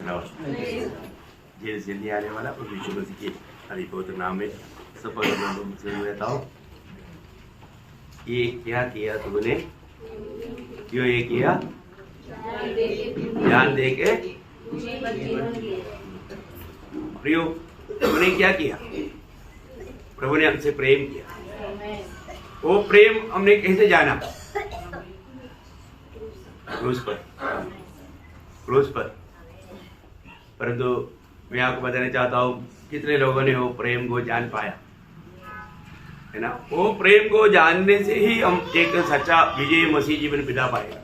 Jail से नहीं आने वाला और यीशु मसीह के हरि पवित्र नाम में सब से रहता हूँ। ये क्या किया तुमने? क्यों ये किया? ध्यान दे के प्रियो, तुमने क्या किया? प्रभु ने हमसे प्रेम किया। वो प्रेम हमने कैसे जाना? क्रूस पर। परंतु मैं आपको बताना चाहता हूँ, कितने लोगों ने वो प्रेम को जान पाया है ना। वो प्रेम को जानने से ही हम एक सच्चा विजय मसीह जीवन बिता पाएगा।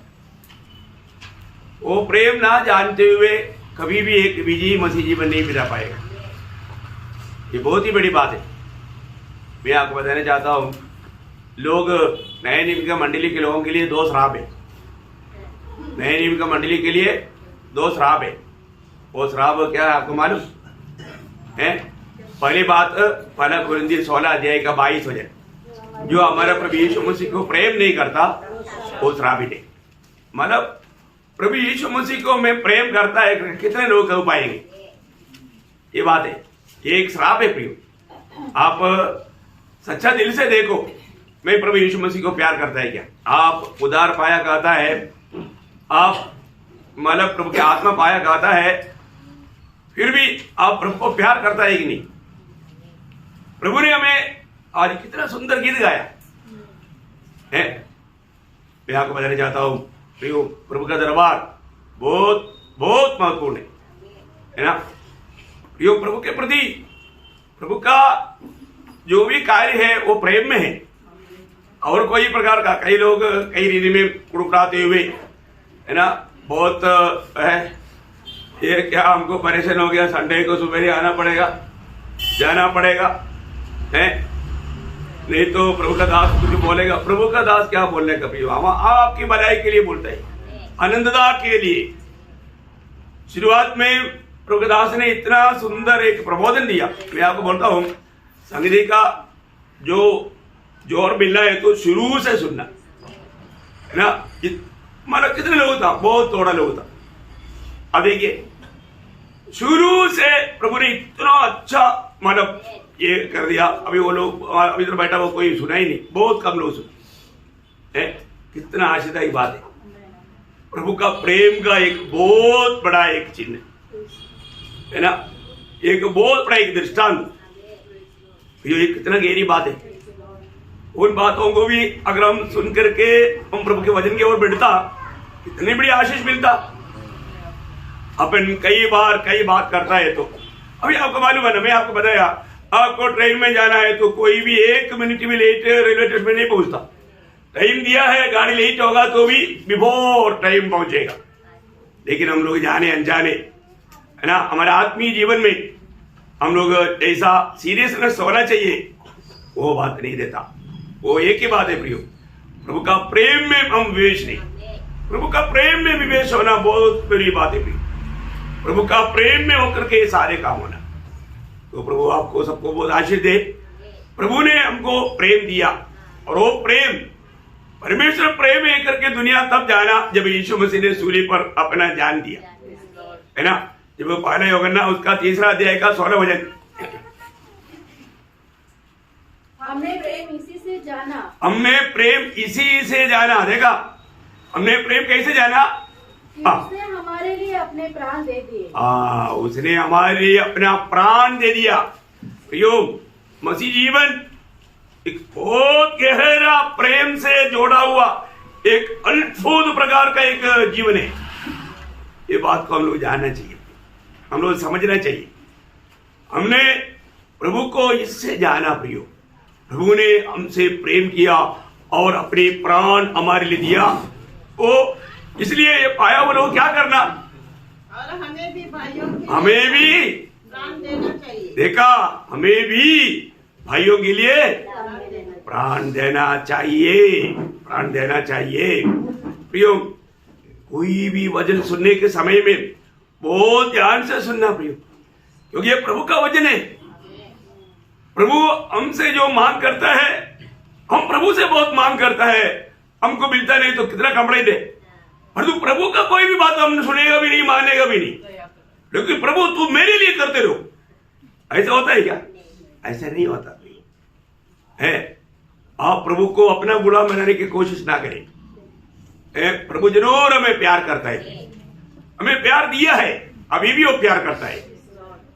वो प्रेम ना जानते हुए कभी भी एक विजयी मसीह जीवन नहीं बिता पाएगा। ये बहुत ही बड़ी बात है। मैं आपको बताना चाहता हूँ, लोग नए नियम का मंडली के लोगों के लिए दो श्राप है। नए नियम का मंडली के लिए दो श्राप है। वो श्राप क्या है आपको मालूम है? पहली बात, पहला कुरिन्थियों 16 अध्याय का 22 वचन, जो हमारा प्रभु यीशु मसीह को प्रेम नहीं करता वो श्रापित है। मतलब प्रभु यीशु मसीह को मैं प्रेम करता है, कितने लोग कह पाएंगे? ये बात है, ये एक श्राप है प्रियो। आप सच्चा दिल से देखो, मैं प्रभु यीशु मसीह को प्यार करता है क्या? आप उदार पाया कहता है, आप मतलब प्रभु की आत्मा पाया कहता है, फिर भी आप प्रभु को प्यार करता है कि नहीं? प्रभु ने हमें आज कितना सुंदर गीत गाया है। मैं आपको बताना चाहता हूं प्रियो, प्रभु का दरबार बहुत बहुत महत्वपूर्ण है ना प्रियो। प्रभु के प्रति प्रभु का जो भी कार्य है वो प्रेम में है, और कोई प्रकार का कई लोग कई रीति में कुड़कुड़ाते हुए है ना, बहुत है ये क्या हमको परेशान हो गया, संडे को सुबह ही आना पड़ेगा, जाना पड़ेगा है, नहीं तो प्रभु का दास कुछ बोलेगा। प्रभु का दास क्या बोलने का प्रियो? हम आपकी भलाई के लिए बोलते हैं, आनंददा के लिए। शुरुआत में प्रभु का दास ने इतना सुंदर एक प्रबोधन दिया। मैं आपको बोलता हूँ, संगति का जो जोर मिलना है तो शुरू से सुनना है ना। मतलब कितने लोग था? बहुत थोड़ा लोग था। अब देखिए, शुरू से प्रभु ने इतना अच्छा मतलब ये कर दिया। अभी वो लोग अभी तो बैठा वो कोई सुना ही नहीं, बहुत कम लोग सुने है। कितना आशीर्वाद की बात है। प्रभु का प्रेम का एक बहुत बड़ा एक चिन्ह है ना, एक बहुत बड़ा एक दृष्टांत। ये कितना गहरी बात है। उन बातों को भी अगर हम सुन करके हम प्रभु के वचन की ओर बढ़ता, कितनी बड़ी आशीष मिलता। अपन कई बात करता है तो अभी आपको मालूम है ना, मैं आपको बताया, आपको ट्रेन में जाना है तो कोई भी 1 मिनट भी लेट रेलवे स्टेशन में नहीं पहुंचता। टाइम दिया है, गाड़ी लेट होगा तो भी बिफोर टाइम पहुंचेगा। लेकिन हम लोग जाने अनजाने है ना, हमारे आत्मीय जीवन में हम लोग ऐसा सीरियसनेस होना चाहिए, वो बात नहीं देता। वो एक ही बात है प्रियो, प्रभु का प्रेम में हम विवेश नहीं। प्रभु का प्रेम में विवेश होना बहुत बड़ी बात है प्रियो। प्रभु का प्रेम में होकर के सारे काम होना। तो प्रभु आपको सबको बहुत आशीष दे। प्रभु ने हमको प्रेम दिया, और वो प्रेम परमेश्वर प्रेम है करके दुनिया तब जाना जब यीशु मसीह ने सूली पर अपना जान दिया है ना। जब वो पहला यूहन्ना उसका 3 अध्याय का 16 वचन, हमने प्रेम इसी से जाना। हमने प्रेम इसी से जाना। देखा, हमने प्रेम कैसे जाना? उसने हमारे लिए अपने प्राण दे दिए। उसने हमारे लिए अपना प्राण दे दिया। प्रियो, मसीह जीवन एक बहुत गहरा प्रेम से जोड़ा हुआ एक अद्भुत प्रकार का एक जीवन है। ये बात को हम लोग जानना चाहिए, हम लोग समझना चाहिए। हमने प्रभु को इससे जाना प्रियो। प्रभु ने हमसे प्रेम किया और अपने प्राण हमारे लिए दिया। वो इसलिए ये पाया वो लोग क्या करना, और हमें भी भाइयों हमें भी प्राण देना चाहिए। देखा, हमें भी भाइयों के लिए प्राण देना चाहिए, प्राण देना चाहिए। प्रियो, कोई भी वचन सुनने के समय में बहुत ध्यान से सुनना प्रियो, क्योंकि ये प्रभु का वचन है। प्रभु हमसे जो मांग करता है, हम प्रभु से बहुत मांग करता है, हमको मिलता नहीं तो कितना कंप्लेंट है। परंतु प्रभु का कोई भी बात हम सुनेगा भी नहीं, मानेगा भी नहीं। लेकिन प्रभु तू मेरे लिए करते रहो, ऐसा होता है क्या? ऐसा नहीं होता है। आप प्रभु को अपना गुलाम बनाने की कोशिश ना करें। प्रभु जरूर हमें प्यार करता है, हमें प्यार दिया है, अभी भी वो प्यार करता है।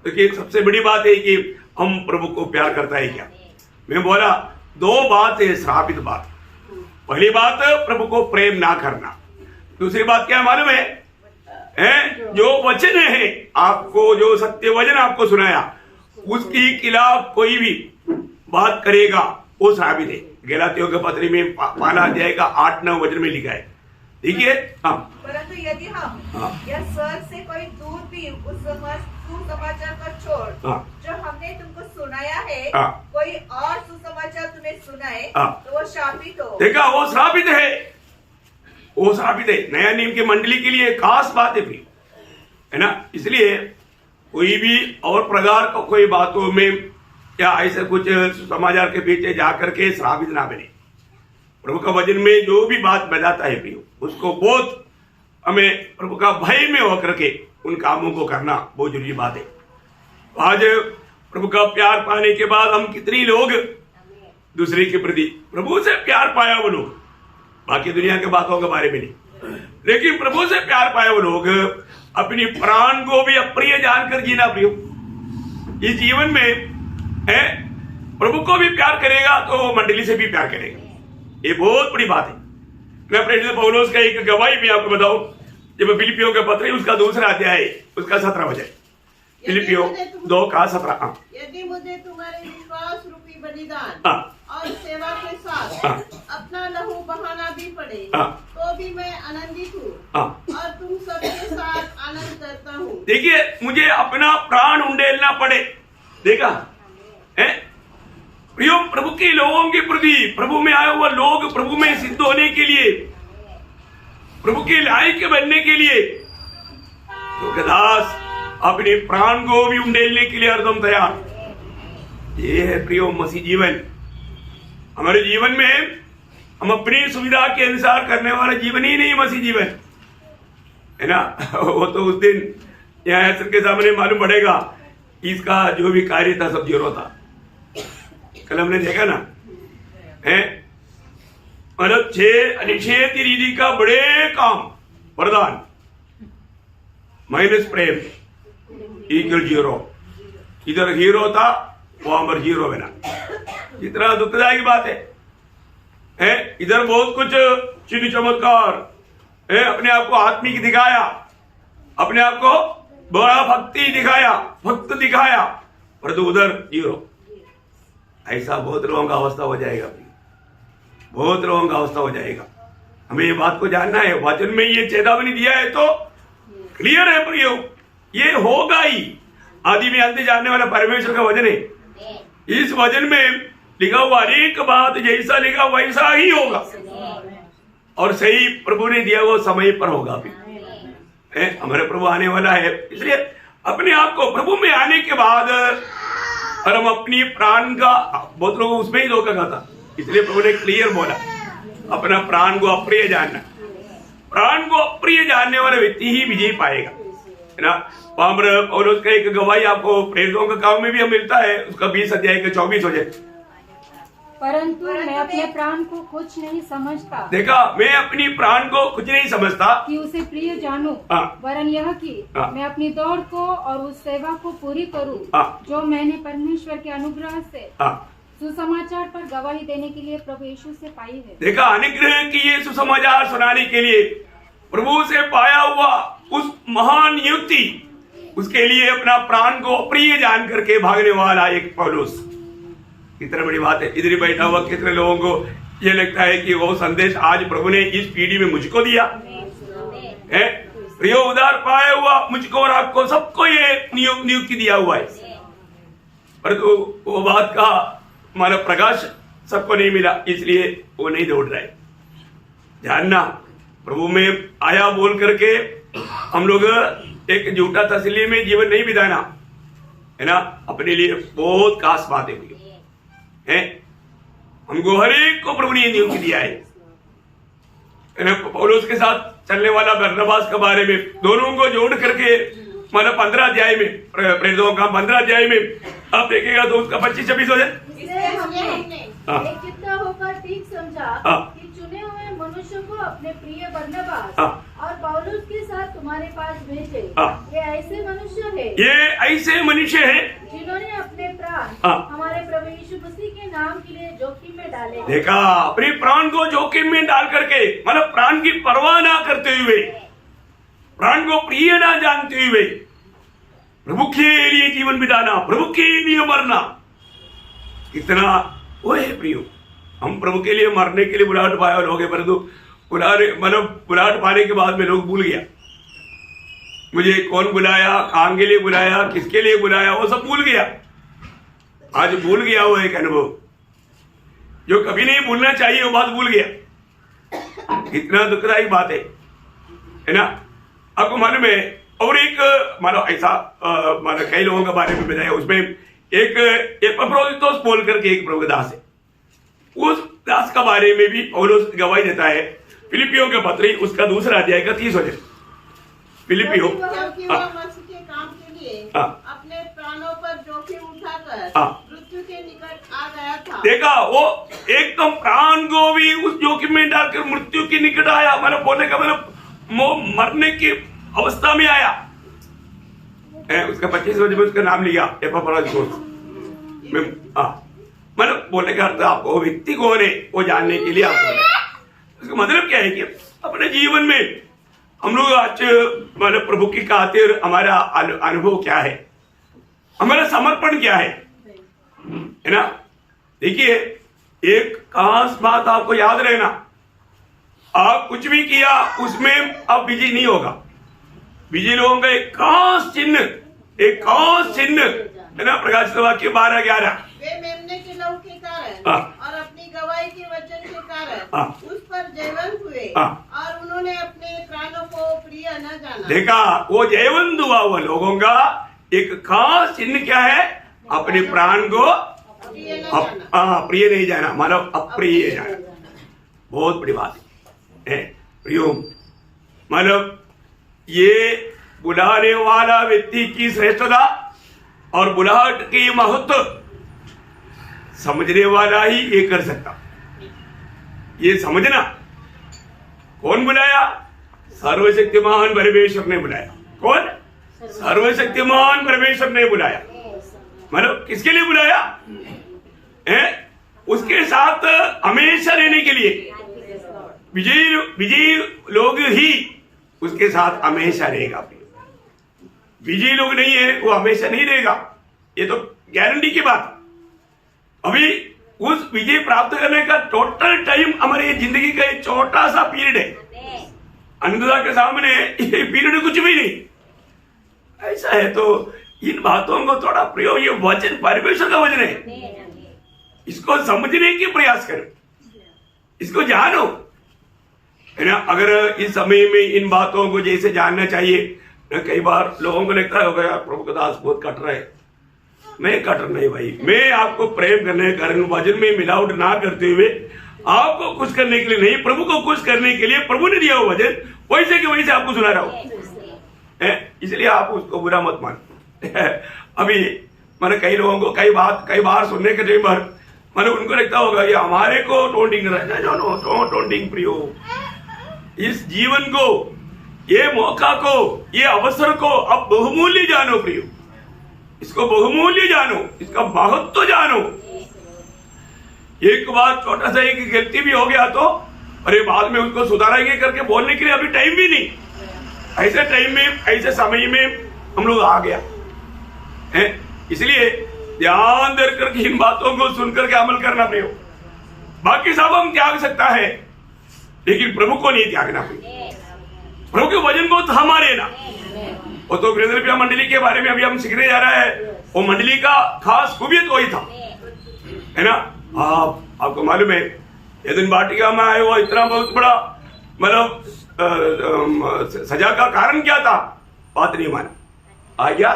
तो सबसे बड़ी बात है कि हम प्रभु को प्यार करता है क्या? मैं बोला दो बात है, श्रापित बात। पहली बात प्रभु को प्रेम ना करना, दूसरी बात क्या मालूम है? जो वचन है आपको, जो सत्य वचन आपको सुनाया, उसकी खिलाफ कोई भी बात करेगा वो श्रापित है। गलातियों के पत्री में 5 अध्याय का 8-9 वचन में लिखा है। देखिए, हाँ, परंतु यदि हम या स्वर्ग से कोई दूर भी उस सुसमाचार को छोड़ जो हमने तुमको सुनाया है, कोई और सुसमाचार तुम्हें सुनाए, तो वो शापित हो। देखा, वो श्रापित है, वो श्रापित है। नया नियम की मंडली के लिए खास बात है भी, है ना। इसलिए कोई भी और प्रकार का कोई बातों में या ऐसा कुछ समाचार के पीछे जाकर के श्रापित ना बने। प्रभु का वचन में जो भी बात बताता है प्रियो, उसको बहुत हमें प्रभु का भय में होकर के उन कामों को करना बहुत जरूरी बात है। आज प्रभु का प्यार पाने के बाद हम कितनी लोग दूसरे के प्रति प्रभु से प्यार पाया वो लोग, बाकी दुनिया के बातों के बारे में नहीं, लेकिन प्रभु से प्यार पाया वो लोग अपनी प्राण को भी अप्रिय जानकर जीना प्रियो। इस जीवन में है प्रभु को भी प्यार करेगा तो मंडली से भी प्यार करेगा, ये बहुत बड़ी बात है। मैं प्रेरित पौलुस का एक गवाही भी आपको बताऊं, जब फिलिपियों के पत्र उसका 2 अध्याय उसका 17 वचन, फिलिपियों 2:17। यदि मुझे तुम्हारे विश्वास रूपी बलिदान और सेवा के साथ अपना लहू बहाना भी पड़े, तो भी मैं आनंदित हूँ और तुम सबके साथ आनंद करता हूँ। देखिए, मुझे अपना प्राण उंडेलना पड़े, देखा है प्रियो, प्रभु के लोगों के प्रति, प्रभु में आए हुए लोग प्रभु में सिद्ध होने के लिए, प्रभु के लायक बनने के लिए तो दास अपने प्राण को भी उंडेलने के लिए हरदम तैयार। ये है प्रियो मसीह जीवन। हमारे जीवन में हम अपनी सुविधा के अनुसार करने वाला जीवन ही नहीं मसीह जीवन, है ना। वो तो उस दिन यहाँ सबके सामने मालूम पड़ेगा, इसका जो भी कार्य था सब जीरो था। कल हमने देखा ना, है मतलब 6 रीति का बड़े काम, वरदान माइनस प्रेम इक्वल 0। इधर हीरो था, वहां पर 0 बना। इतना दुखदायक बात है इधर बहुत कुछ चिन्ह चमत्कार है, अपने आप को आत्मिक दिखाया, अपने आप को बड़ा भक्ति दिखाया, भक्त दिखाया, परंतु उधर 0। ऐसा बहुत लोगों का अवस्था हो जाएगा, बहुत लोगों का अवस्था हो जाएगा। हमें ये बात को जानना है, वचन में ये चेतावनी दिया है तो क्लियर है प्रियो, ये होगा ही। आदि में अंत जानने वाला परमेश्वर का वचन है। इस वचन में लिखा हुआ अनेक बात जैसा लिखा वैसा ही होगा, और सही प्रभु ने दिया वो समय पर होगा भी। हमारे प्रभु आने वाला है, इसलिए अपने आप को प्रभु में आने के बाद और हम अपनी प्राण का, बहुत लोगों उसमें ही धोखा खाता, इसलिए प्रभु ने क्लियर बोला अपना प्राण को अप्रिय जानना। प्राण को अप्रिय जानने वाला व्यक्ति ही विजय पाएगा, है ना। और उसका एक गवाही आपको प्रेरितों के काम में भी मिलता है, उसका 20 अध्याय का 24 हो जाए। परंतु मैं अपने प्राण को कुछ नहीं समझता। देखा, मैं अपनी प्राण को कुछ नहीं समझता कि उसे प्रिय जानूं, वरन यह कि मैं अपनी दौड़ को और उस सेवा को पूरी करूं जो मैंने परमेश्वर के अनुग्रह से सुसमाचार पर गवाही देने के लिए प्रभु यीशु से पाई है। देखा, अनुग्रह की ये सुसमाचार सुनाने के लिए प्रभु से पाया हुआ उस महान नियुक्ति, उसके लिए अपना प्राण को अप्रिय जान करके भागने वाला एक पौलुस, कितना बड़ी बात है। इधर ही बैठा हुआ कितने लोगों को ये लगता है कि वो संदेश आज प्रभु ने इस पीढ़ी में मुझको दिया है। प्रियो, उधार पाया हुआ मुझको और आपको सबको ये नियुक्ति दिया हुआ है, परंतु वो बात का हमारा प्रकाश सबको नहीं मिला, इसलिए वो नहीं दौड़ रहा है। जानना, प्रभु में आया बोल करके हम लोग एक झूठा तसल्ली में जीवन नहीं बिताना, है ना। अपने लिए बहुत खास बात है, हमको हर एक को प्रभु ने नियुक्ति दिया है। पौलुस के साथ चलने वाला बरनबास के बारे में दोनों को जोड़ करके मतलब 15 अध्याय में, प्रेरितों का 15 अध्याय में आप देखिएगा तो उसका 25-26 हो जाए। इसलिए हमने एक चित्त होकर ठीक समझा कि चुने हुए मनुष्य को अपने प्रिय बरनबास और पौलुस के साथ तुम्हारे पास भेजे। ये ऐसे मनुष्य है, ये ऐसे मनुष्य है जिन्होंने अपने प्राण हमारे प्रभु यीशु मसीह के नाम के लिए जोखिम में डाले। देखा, अपने प्राण को जोखिम में डाल करके, मतलब प्राण की परवाह ना करते हुए, प्राण को प्रिय ना जानते हुए, प्रभु के लिए जीवन बिताना, प्रभु के लिए मरना, कितना वो है प्रियो। हम प्रभु के लिए मरने के लिए बुलाहट पाया लोग, परंतु बुलाहट पाने के बाद में लोग भूल गया मुझे कौन बुलाया, कहाँ के लिए बुलाया, किसके लिए बुलाया, वो सब भूल गया। आज भूल गया वो एक अनुभव जो कभी नहीं भूलना चाहिए, वो बात भूल गया। कितना दुखदायी बात है ना। आपको मालूम है, और एक मानो ऐसा मानो कई लोगों के बारे में बताया, उसमें एक एपफ्रोदितुस बोल करके एक प्रभु दास है। उस दास का बारे में भी पौलुस गवाही देता है फिलिपियों के पत्री उसका 2 अध्याय का 30 वचन। फिलिपियों, क्योंकि वह मसीह के काम के लिए अपने प्राणों पर जोखिम उठाकर मृत्यु के निकट आ गया था। देखा, वो एकदम प्राण को भी उस जोखिम में डालकर मृत्यु के निकट आया, मतलब बोलने का मतलब मरने की अवस्था में आया। उसका 25 वचन में उसका नाम लिया एपफ्रोदितुस। मतलब बोलने का अर्थ आपको व्यक्ति कौन है वो जानने के लिए आपको, उसका मतलब क्या है कि अपने जीवन में हम लोग आज मतलब प्रभु की खातिर हमारा अनुभव क्या है, हमारा समर्पण क्या है ना। देखिए, एक खास बात आपको याद रहना, आप कुछ भी किया उसमें आप बिजी नहीं होगा। बिजी लोगों का एक खास चिन्ह है ना, प्रकाशित वाक्य 12-11। वे मेमने के लहू के कारण और अपनी गवाही के वचन के कारण उस पर जयवंत हुए और उन्होंने अपने प्राणों को प्रिय न जाना। देखा, वो जयवंत हुआ वो लोगों का एक खास चिन्ह क्या है, अपने प्राण को प्रिय नहीं जाना, मतलब अप्रिय जाना। बहुत बड़ी बात है प्रियो। मतलब ये बुलाने वाला व्यक्ति की श्रेष्ठता और बुलाहट की महत्व समझने वाला ही ये कर सकता। ये समझना, कौन बुलाया? सर्वशक्तिमान परमेश्वर ने बुलाया। कौन? सर्वशक्तिमान परमेश्वर ने बुलाया। मतलब किसके लिए बुलाया है? उसके साथ हमेशा रहने के लिए। विजयी लोग ही उसके साथ हमेशा रहेगा। विजयी लोग नहीं है वो हमेशा नहीं रहेगा, ये तो गारंटी की बात। अभी उस विजय प्राप्त करने का टोटल टाइम हमारे जिंदगी का एक छोटा सा पीरियड है। अंधता के सामने ये पीरियड कुछ भी नहीं। ऐसा है तो इन बातों को थोड़ा प्रयोग, ये वचन परमेश्वर का वचन है, इसको समझने की प्रयास करो, इसको जानो, है ना। अगर इस समय में इन बातों को जैसे जानना चाहिए, कई बार लोगों को लगता है यार प्रभु का दास बहुत कट रहा है। मैं कट नहीं भाई, मैं आपको प्रेम करने के कारण वचन में मिलावट ना करते हुए आपको खुश करने के लिए नहीं, प्रभु को खुश करने के लिए प्रभु ने दिया हुआ वचन वैसे कि वैसे आपको सुना रहा हूं, इसलिए आप उसको बुरा मत मान। अभी मैंने कई लोगों को कई बार सुनने के टाइम पर मैंने उनको लगता होगा ये हमारे को टोंटिंग टोंटिंग प्रियो। इस जीवन को, ये मौका को, ये अवसर को अब बहुमूल्य जानो प्रियो, इसको बहुमूल्य जानो, इसका महत्व जानो। एक बार छोटा सा एक गलती भी हो गया तो अरे बाद में उसको सुधारेंगे करके बोलने के लिए अभी टाइम भी नहीं। ऐसे टाइम में, ऐसे समय में हम लोग आ गया है। इसलिए ध्यान देकर करके इन बातों को सुनकर के अमल करना प्रियो। बाकी सब हम त्याग सकता है लेकिन प्रभु को नहीं त्यागना। प्रभु के वचन को थामा लेना। वो तो फिलदेल्फिया मंडली के बारे में अभी हम सीखने जा रहे हैं। वो मंडली का खास खूबियत वही था, है ना। आपको मालूम है ये दिन वाटिका में आए, वो इतना बहुत बड़ा मतलब सजा का कारण क्या था? बात नहीं माना, आज्ञा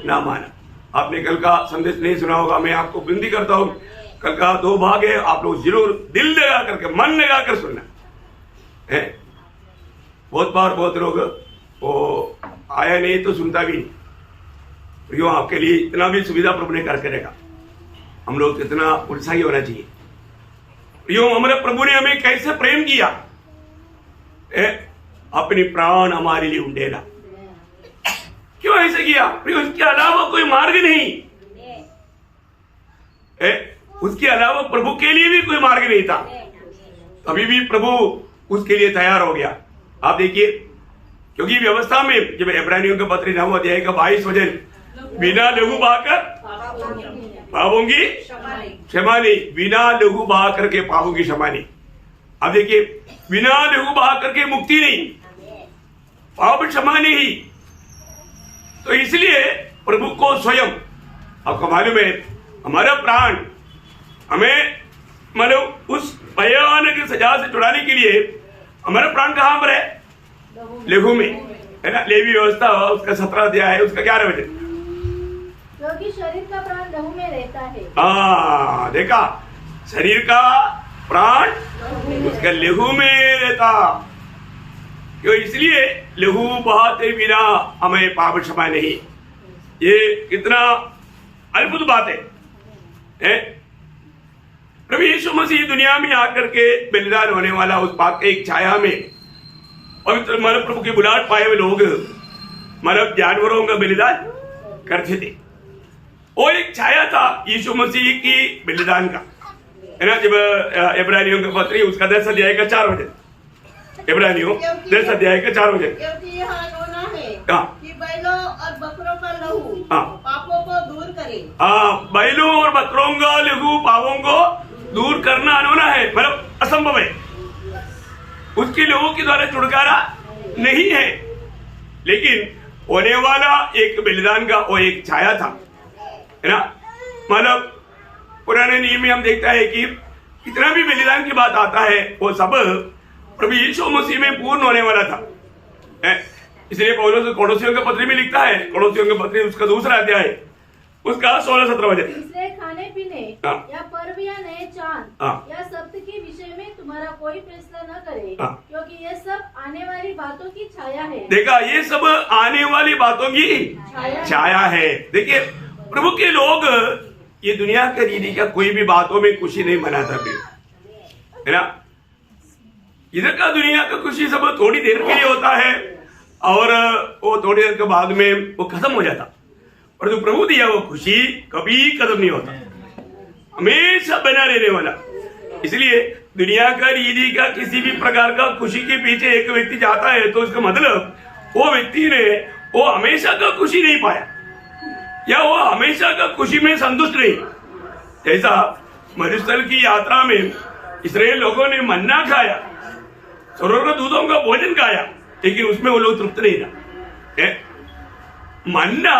ना माना। आपने कल का संदेश नहीं सुना होगा, मैं आपको विनती करता हूं, कल का 2 भाग है, आप लोग जरूर दिल लगा करके, मन लगा कर सुनना है। बहुत बार बहुत लोग वो आया नहीं तो सुनता भी नहीं। प्रियो, आपके लिए इतना भी सुविधा प्रभु ने करके रखा, हम लोग कितना उत्साही होना चाहिए। प्रियो, हमारे प्रभु ने हमें कैसे प्रेम किया, अपनी प्राण हमारे लिए उंडेला। क्यों ऐसे किया प्रियो? उसके अलावा कोई मार्ग नहीं, उसके अलावा प्रभु के लिए भी कोई मार्ग नहीं था। अभी भी प्रभु उसके लिए तैयार हो गया। आप देखिए, क्योंकि व्यवस्था में जब इब्रानियों के पत्र 9 अध्याय का 22 वचन, बिना लहू बहाकर पापों की क्षमा नहीं, बिना लहू बहा करके पापों की क्षमा नहीं। अब देखिए, बिना लहू बहा करके मुक्ति नहीं, पाप क्षमा नहीं। तो इसलिए प्रभु को स्वयं, आपको मालूम है, हमारा प्राण हमें मतलब उस भयानक सजा से छुड़ाने के लिए हमारा प्राण कहां पर है? लहू में, है ना। लेवी व्यवस्था उसका 17 अध्याय है, उसका 11 वचन, क्योंकि शरीर का प्राण लहू में रहता है। हाँ, देखा, शरीर का प्राण उसका लहू में रहता। क्यों? इसलिए लहू बहाते बिना हमें पाप क्षमा नहीं। ये कितना अद्भुत बात है। प्रभु यीशु मसीह दुनिया में आकर के बलिदान होने वाला उस बात के एक छाया में पवित्र मानव प्रभु की बुलाहट पाए हुए लोग मानव जानवरों का बलिदान करते थे। वो एक छाया था यीशु मसीह की बलिदान का, है ना। जब इब्रानियों के पत्र उसका 10 अध्याय का 4 वचन, इब्रानियों 10 अध्याय का 4 वचन, क्योंकि यह अनोना है हाँ, कि बैलों और बकरों का लहू हाँ, पापों को दूर करे। हाँ, बैलों और बकरों का लहू पापों को दूर करना अनोना है, मतलब असंभव है। उसके लहू के द्वारा छुटकारा नहीं है, लेकिन होने वाला एक बलिदान का वो एक छाया था, है ना। मतलब पुराने नियम में हम देखता है कि कितना भी बलिदान की बात आता है वो सब प्रभु यीशु मसीह में पूर्ण होने वाला था। इसलिए पौलुस कोलोसियों के पत्र में लिखता है, कोलोसियों के पत्र उसका 2 अध्याय उसका 16-17 वचन, इसलिए खाने पीने या पर्व या नए चांद या सब्त के विषय में तुम्हारा कोई फैसला न करे, क्योंकि ये सब आने वाली बातों की छाया है। देखा, ये सब आने वाली बातों की छाया है। देखिए, प्रभु के लोग ये दुनिया के रीति का कोई भी बातों में खुशी नहीं मनाता भी, है ना। इधर का दुनिया का खुशी सब थोड़ी देर के लिए होता है और वो थोड़ी देर के बाद में वो खत्म हो जाता, और जो प्रभु दिया वो खुशी कभी खत्म नहीं होता, हमेशा बना रहने वाला। इसलिए दुनिया का रीति का किसी भी प्रकार का खुशी के पीछे एक व्यक्ति जाता है तो इसका मतलब वो व्यक्ति ने वो हमेशा का खुशी नहीं पाया, या वो हमेशा का खुशी में संतुष्ट नहीं। जैसा मरुस्थल की यात्रा में इस्राएल लोगों ने मन्ना खाया, स्वर्ग दूतों का भोजन खाया, लेकिन उसमें वो लोग तृप्त नहीं था। मन्ना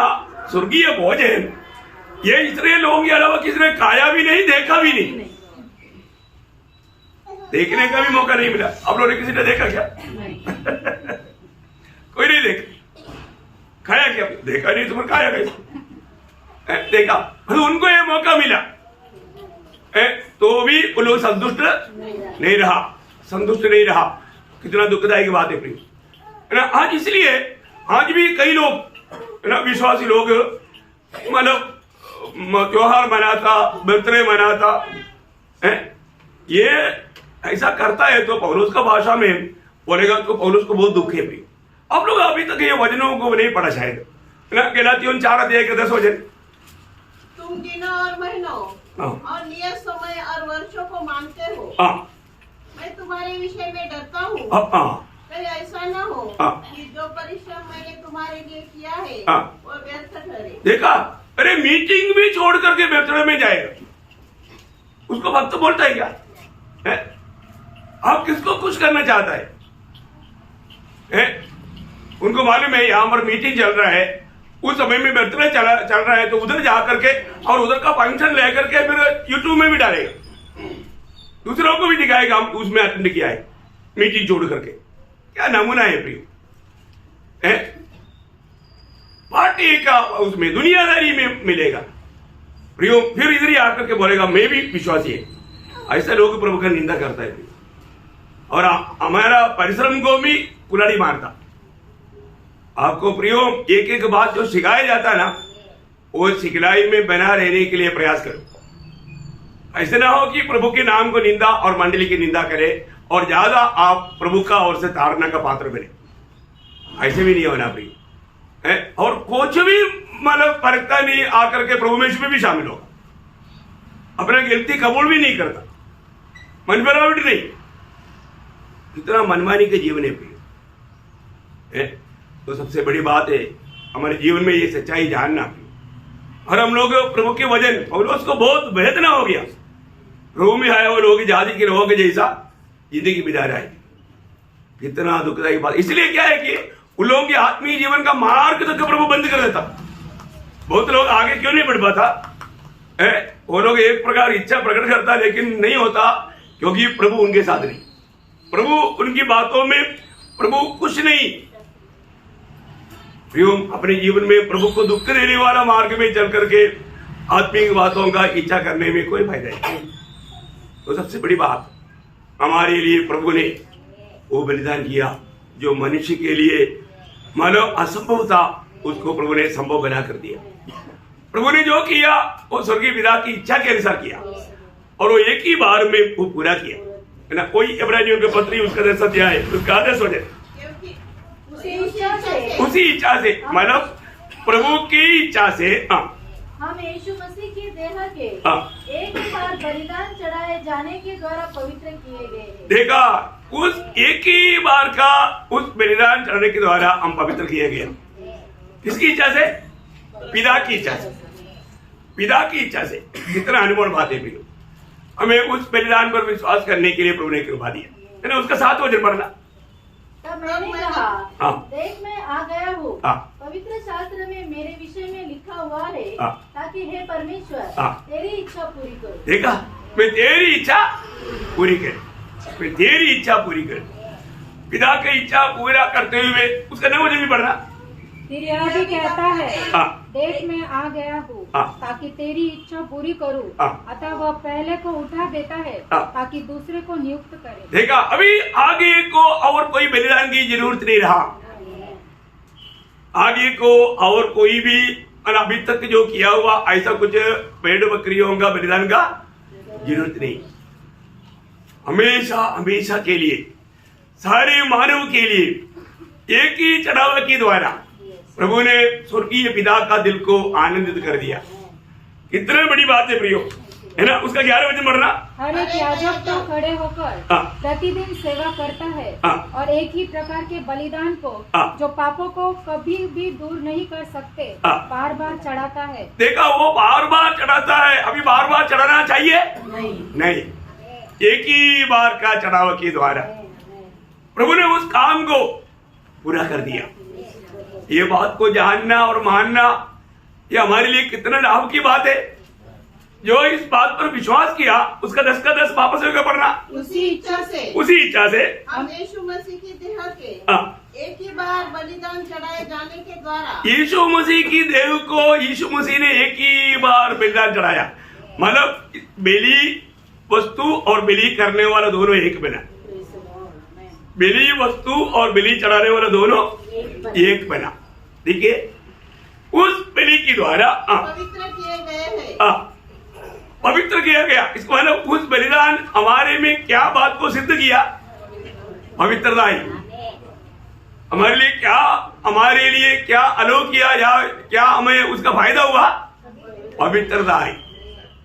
स्वर्गीय भोजन ये इस्राएल लोगों के अलावा किसी ने खाया भी नहीं, देखा भी नहीं, देखने का भी मौका नहीं मिला। आप लोगों ने किसी ने देखा क्या? कोई नहीं देखा। खाया क्या? देखा नहीं, तो खाया कैसे? देखा, तो उनको ये मौका मिला तो भी वो लोग संतुष्ट नहीं रहा, संतुष्ट नहीं रहा। कितना दुखदायी बात है प्रिय। आज इसलिए आज भी कई लोग विश्वासी लोग मतलब त्योहार मनाता, बर्थडे मनाता है, ये ऐसा करता है तो पौलुस का भाषा में बोलेगा तो पौलुस को बहुत दुख है प्रिय। आप लोग अभी तक ये वचनों को नहीं पढ़ा शायद, गलातियों 4 अध्याय के 10 वचन, तुम दिनों और महीनों और नियत समय और वर्षों को मानते हो, मैं तुम्हारे विषय में डरता हूँ कहीं ऐसा न हो कि जो परिश्रम मैंने तुम्हारे लिए किया है वो व्यर्थ ठहरे। देखा, अरे मीटिंग भी छोड़ करके व्यर्थ में जाएगा, उसको भक्त बोलता है क्या है? आप किसको खुश करना चाहता है? उनको मालूम है यहाँ पर मीटिंग चल रहा है, उस समय में बर्थडे चल रहा है, तो उधर जा करके और उधर का फंक्शन ले करके फिर यूट्यूब में भी डालेगा, दूसरों को भी दिखाएगा हम उसमें अटेंड किया है मीटिंग छोड़ करके। क्या नमूना है प्रिय? पार्टी का उसमें दुनियादारी में मिलेगा प्रियो, फिर इधर ही आकर के बोलेगा मैं भी विश्वासी है। ऐसा लोग प्रभु का निंदा करता है और हमारा परिश्रम को भी कुल्हाड़ी मारता। आपको प्रियो एक एक बात जो सिखाया जाता है ना, वो सिखलाई में बना रहने के लिए प्रयास करो। ऐसे ना हो कि प्रभु के नाम को निंदा और मंडली की निंदा करे और ज्यादा आप प्रभु का ओर से ताड़ना का पात्र बने। ऐसे भी नहीं होना प्रिय। और कुछ भी मतलब परखता नहीं, आकर के प्रभु में इसमें भी शामिल होगा, अपना गलती कबूल भी नहीं करता, मन बनावट नहीं, इतना मनमानी के जीवन है प्रिय। तो सबसे बड़ी बात है हमारे जीवन में ये सच्चाई जानना। और हम लोग प्रभु के वजन और उसको बहुत वेदना हो गया, प्रभु में आया वो लोग जाति के लोगों के जैसा जिंदगी बिता रहा है। कितना दुखदायी बात। इसलिए क्या है कि उन लोगों के आत्मीय जीवन का मार्ग तक प्रभु बंद कर देता। बहुत लोग आगे क्यों नहीं बढ़ पाता? वो लोग एक प्रकार इच्छा प्रकट करता लेकिन नहीं होता, क्योंकि प्रभु उनके साथ नहीं, प्रभु उनकी बातों में प्रभु कुछ नहीं। अपने जीवन में प्रभु को दुख देने वाला मार्ग में चल करके आत्मिक बातों का इच्छा करने में कोई फायदा नहीं। तो सबसे बड़ी बात, हमारे लिए प्रभु ने वो बलिदान किया जो मनुष्य के लिए मानव असंभव था, उसको प्रभु ने संभव बना कर दिया। प्रभु ने जो किया वो स्वर्गीय पिता की इच्छा के अनुसार किया और वो एक ही बार में वो पूरा किया, है ना। कोई इब्रानियों के पत्री उसका 10 अध्याय उसका 10 वचन, उसी इच्छा से मतलब प्रभु की इच्छा से हम यीशु मसीह की देह के एक ही बार बलिदान चढ़ाए जाने के द्वारा पवित्र किए गए हैं। देखा, उस एक ही बार का उस बलिदान चढ़ाने के द्वारा हम पवित्र किए गए। किसकी इच्छा से? पिता की इच्छा से, पिता की इच्छा से। कितना अनमोल बात है प्रियो। हमें उस बलिदान पर विश्वास करने के लिए प्रभु ने कृपा दिया, है ना। उसका 7 वचन पढ़ना। तब मैंने कहा, देख मैं आ गया हूँ, पवित्र शास्त्र में मेरे विषय में लिखा हुआ है, ताकि हे परमेश्वर तेरी इच्छा पूरी करो। देखा, मैं तेरी इच्छा पूरी करूं, मैं तेरी इच्छा पूरी करूं। पिता की इच्छा पूरा करते हुए उसका 9 वचन भी पढ़ना। फिर यह भी कहता है, देख मैं आ गया हूँ ताकि तेरी इच्छा पूरी करूँ। अतः वह पहले को उठा देता है ताकि दूसरे को नियुक्त करे। देखा, अभी आगे को और कोई बलिदान की जरूरत नहीं रहा। आगे को और कोई भी अभी तक जो किया हुआ ऐसा कुछ भेड़ बकरियों का बलिदान का जरूरत नहीं। हमेशा हमेशा के लिए सारे मानव के लिए एक ही चढ़ावा के द्वारा प्रभु ने स्वर्गीय पिता का दिल को आनंदित कर दिया। कितनी बड़ी बात है प्रियो, है ना। उसका 11 वचन पढ़ना। हर एक याजक तो खड़े होकर प्रतिदिन सेवा करता है और एक ही प्रकार के बलिदान को जो पापों को कभी भी दूर नहीं कर सकते बार बार चढ़ाता है। देखा, वो बार बार चढ़ाता है। अभी बार बार चढ़ाना चाहिए? नहीं। एक ही बार का चढ़ावा के द्वारा प्रभु ने उस काम को पूरा कर दिया। ये बात को जानना और मानना ये हमारे लिए कितना लाभ की बात है। जो इस बात पर विश्वास किया उसका 10 का 10 वापस होकर पढ़ना। उसी इच्छा से हम यीशु मसीह की देह के एक ही बार बलिदान चढ़ाए जाने के द्वारा यीशु मसीह की देह को यीशु मसीह ने एक ही बार बलिदान चढ़ाया। मतलब बलि वस्तु और बलि करने वाला दोनों एक बना। बलि वस्तु और बलि चढ़ाने वाला दोनों एक बना। देखिए, उस बलि के द्वारा पवित्र किए गए हैं। पवित्र किया गया। इसको मतलब उस बलिदान हमारे में क्या बात को सिद्ध किया? पवित्रता ही। हमारे लिए क्या, हमारे लिए क्या अलोक किया या क्या हमें उसका फायदा हुआ? पवित्रता ही।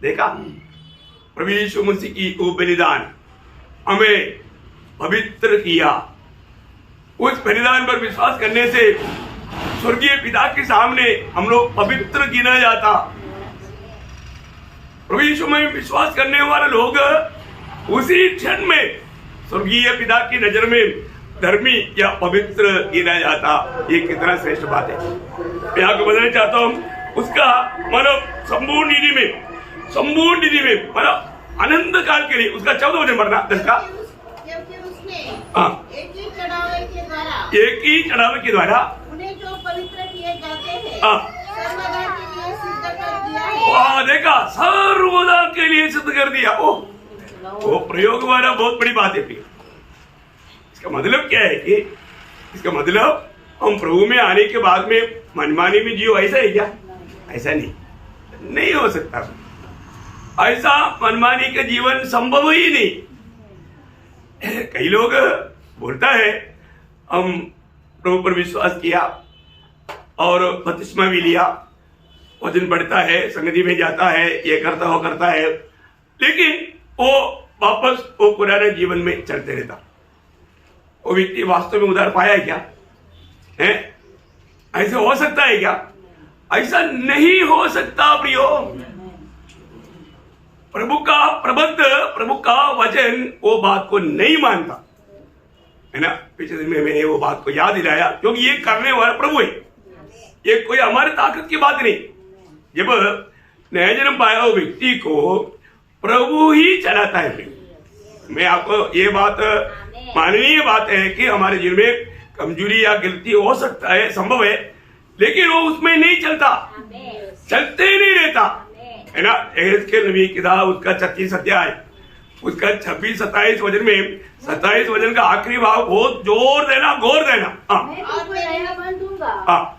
देखा, प्रभु यीशु मसीह की वो बलिदान हमें पवित्र किया। उस बलिदान पर विश्वास करने से स्वर्गीय पिता के सामने हम लोग पवित्र गिना जाता। प्रभु यीशु में विश्वास करने वाले लोग उसी क्षण में स्वर्गीय पिता की नजर में धर्मी या पवित्र गिना जाता। ये कितना श्रेष्ठ बात है। मैं आपको बताना चाहता हूँ, उसका मतलब संपूर्ण निधि में मतलब अनंत काल के लिए उसका 14 वचन पढ़ना। 10 का एक ही चढ़ावे के द्वारा उन्हें जो पवित्र किए जाते हैं सर्वदा के लिए सिद्ध कर दिया है। वाह, देखा, सर्वदा के लिए सिद्ध कर दिया। वो प्रयोग वाला बहुत बड़ी बात है। इसका मतलब क्या है कि इसका मतलब हम प्रभु में आने के बाद में मनमानी में जियो, ऐसा है क्या? ऐसा नहीं हो सकता। ऐसा मनमानी का जीवन संभव ही नहीं। कई लोग बोलता है हम प्रभु पर विश्वास किया और बपतिस्मा भी लिया, वजन बढ़ता है, संगति में जाता है, ये करता वो करता है, लेकिन वो वापस वो पुराने जीवन में चलते रहता। वो व्यक्ति वास्तव में उद्धार पाया है क्या? है ऐसे हो सकता है क्या? ऐसा नहीं हो सकता प्रियो। प्रभु का प्रबंध, प्रभु का वचन वो बात को नहीं मानता है ना। पिछले दिन में मैंने वो बात को याद दिलाया, क्योंकि ये करने वाला प्रभु है, ये कोई हमारी ताकत की बात नहीं। जब नया जन्म पाया हुआ व्यक्ति को प्रभु ही चलाता है। मैं आपको ये बात माननीय बात है कि हमारे जीवन में कमजोरी या गलती हो सकता है, संभव है, लेकिन वो उसमें नहीं चलता, चलते ही नहीं रहता है ना। एहेजकेल नबी की किताब उसका 36 अध्याय, उसका 26-27 वचन में 27 वचन का आखिरी भाव बहुत जोर देना, गौर देना। मैं तुमको नया मन दूंगा